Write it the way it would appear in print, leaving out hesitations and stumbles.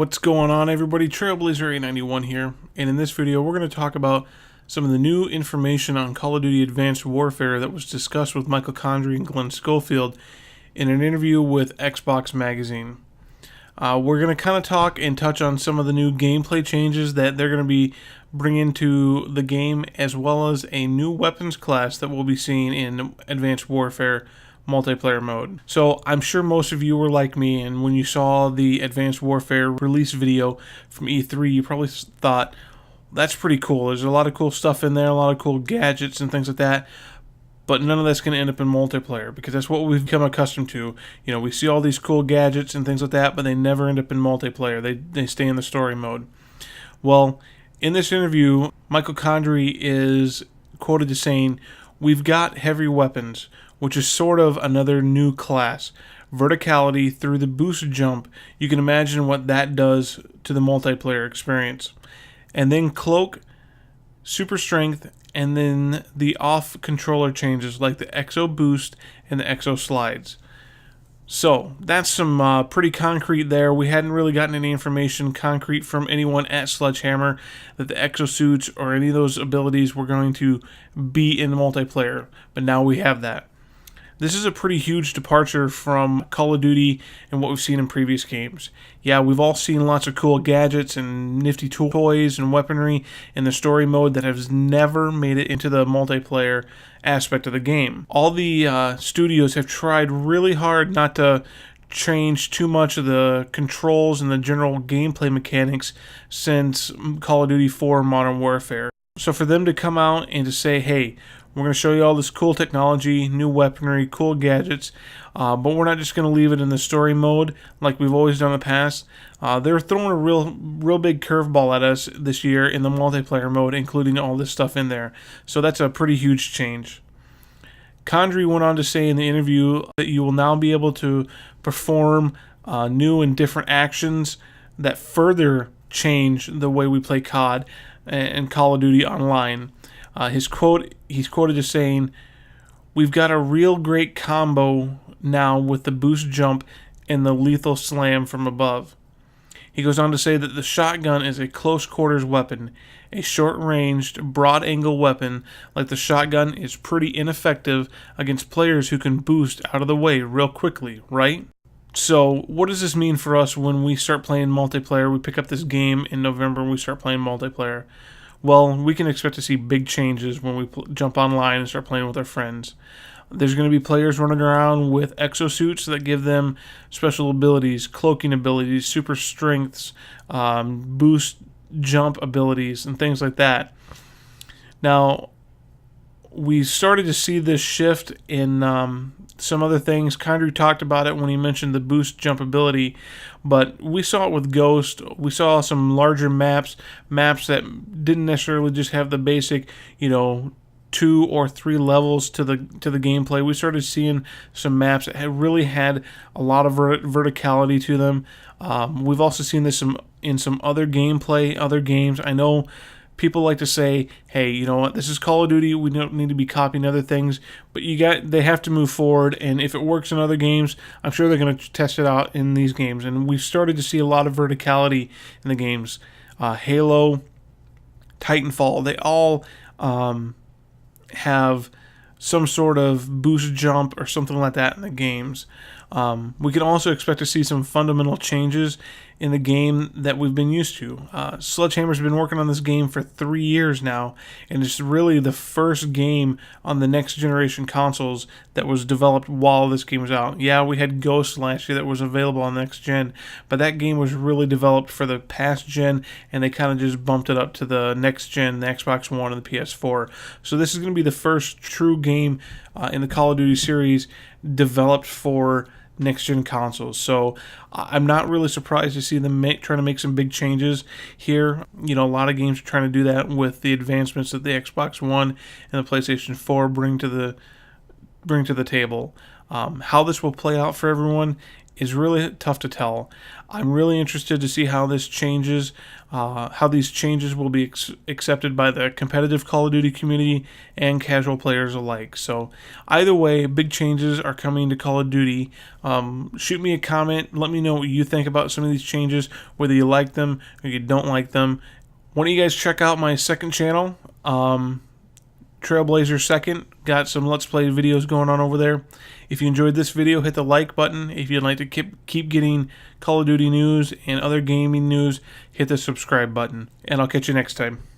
What's going on, everybody? Trailblazer891 here, and in this video we're going to talk about some of the new information on Call of Duty Advanced Warfare that was discussed with Michael Condrey and Glenn Schofield in an interview with Xbox Magazine. We're going to kind of talk and touch on some of the new gameplay changes that they're going to be bringing to the game, as well as a new weapons class that we'll be seeing in Advanced Warfare multiplayer mode. So I'm sure most of you were like me, and when you saw the Advanced Warfare release video from E3, you probably thought, that's pretty cool. There's a lot of cool stuff in there, a lot of cool gadgets and things like that, but none of that's going to end up in multiplayer, because that's what we've become accustomed to. You know, we see all these cool gadgets and things like that, but they never end up in multiplayer. They stay in the story mode. Well, in this interview, Michael Condrey is quoted as saying, "We've got heavy weapons, which is sort of another new class. Verticality through the boost jump. You can imagine what that does to the multiplayer experience. And then cloak, super strength, and then the off controller changes like the exo boost and the exo slides." So that's some pretty concrete there. We hadn't really gotten any information concrete from anyone at Sledgehammer that the exosuits or any of those abilities were going to be in the multiplayer, but now we have that. This is a pretty huge departure from Call of Duty and what we've seen in previous games. Yeah, we've all seen lots of cool gadgets and nifty toys and weaponry in the story mode that has never made it into the multiplayer aspect of the game. All the studios have tried really hard not to change too much of the controls and the general gameplay mechanics since Call of Duty 4 Modern Warfare. So for them to come out and to say, hey, we're going to show you all this cool technology, new weaponry, cool gadgets, but we're not just going to leave it in the story mode like we've always done in the past. They're throwing a real big curveball at us this year in the multiplayer mode, including all this stuff in there. So that's a pretty huge change. Condrey went on to say in the interview that you will now be able to perform new and different actions that further change the way we play COD and Call of Duty Online. He's quoted as saying, "We've got a real great combo now with the boost jump and the lethal slam from above." He goes on to say that the shotgun is a close quarters weapon. A short-ranged, broad-angle weapon like the shotgun is pretty ineffective against players who can boost out of the way real quickly, right? So what does this mean for us when we start playing multiplayer? We pick up this game in November and we start playing multiplayer. Well, we can expect to see big changes when we jump online and start playing with our friends. There's going to be players running around with exosuits that give them special abilities, cloaking abilities, super strengths, boost jump abilities, and things like that. Now, we started to see this shift in some other things. Condrey talked about it when he mentioned the boost jump ability, but we saw it with Ghost. We saw some larger maps that didn't necessarily just have the basic, 2 or 3 levels to the gameplay. We started seeing some maps that really had a lot of verticality to them. We've also seen this in some other gameplay, other games. I know people like to say, hey, you know what, this is Call of Duty, we don't need to be copying other things, but they have to move forward, and if it works in other games, I'm sure they're going to test it out in these games. And we've started to see a lot of verticality in the games. Halo, Titanfall, they all have some sort of boost jump or something like that in the games. We can also expect to see some fundamental changes in the game that we've been used to. Sledgehammer's been working on this game for 3 years now, and it's really the first game on the next generation consoles that was developed while this game was out. Yeah, we had Ghost last year that was available on next gen, but that game was really developed for the past gen, and they kind of just bumped it up to the next gen, the Xbox One and the PS4. So this is going to be the first true game in the Call of Duty series developed for next-gen consoles. So I'm not really surprised to see them trying to make some big changes here. A lot of games are trying to do that with the advancements that the Xbox One and the PlayStation 4 bring to the table. How this will play out for everyone is really tough to tell. I'm really interested to see how this changes, how these changes will be accepted by the competitive Call of Duty community and casual players alike. So either way, big changes are coming to Call of Duty. Shoot me a comment. Let me know what you think about some of these changes, whether you like them or you don't like them. Why don't you guys check out my second channel, Trailblazer Second. Got some Let's Play videos going on over there. If you enjoyed this video, hit the like button. If you'd like to keep getting Call of Duty news and other gaming news, hit the subscribe button. And I'll catch you next time.